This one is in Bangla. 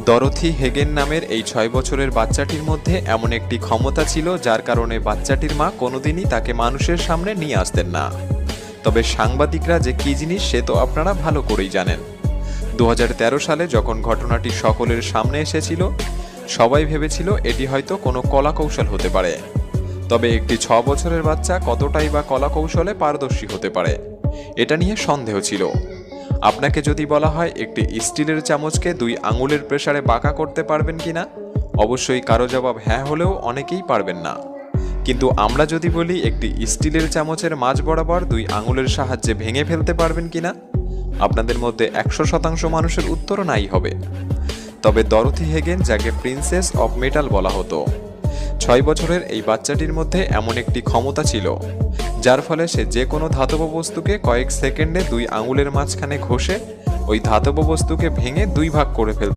ডরোথি হেগেন নামের এই ৬ বছরের বাচ্চাটির মধ্যে এমন একটি ক্ষমতা ছিল যার কারণে বাচ্চাটির মা কোনোদিনই তাকে মানুষের সামনে নিয়ে আসতেন না। তবে সাংবাদিকরা যে কী জিনিস সে তো আপনারা ভালো করেই জানেন। ২০১৩ সালে যখন ঘটনাটি সকলের সামনে এসেছিল, সবাই ভেবেছিল এটি হয়তো কোনো কলাকৌশল হতে পারে। তবে একটি ৬ বছরের বাচ্চা কতটাই বা কলাকৌশলে পারদর্শী হতে পারে, এটা নিয়ে সন্দেহ ছিল। আপনাকে যদি বলা হয় একটি স্টিলের চামচকে ২ আঙুলের প্রেসারে বাঁকা করতে পারবেন কিনা, অবশ্যই কারো জবাব হ্যাঁ হলেও অনেকেই পারবেন না। কিন্তু আমরা যদি বলি একটি স্টিলের চামচের মাঝ বরাবর ২ আঙুলের সাহায্যে ভেঙে ফেলতে পারবেন কিনা, আপনাদের মধ্যে ১০০% মানুষের উত্তর নাই হবে। তবে ডরোথি হেগেন, যাকে প্রিন্সেস অফ মেটাল বলা হতো, ৬ বছরের এই বাচ্চাটির মধ্যে এমন একটি ক্ষমতা ছিল যার ফলে সে যে কোনো ধাতব বস্তুকে কয়েক সেকেন্ডে ২ আঙুলের মাঝখানে ঘষে ওই ধাতব বস্তুকে ভেঙে ২ ভাগ করে ফেলত।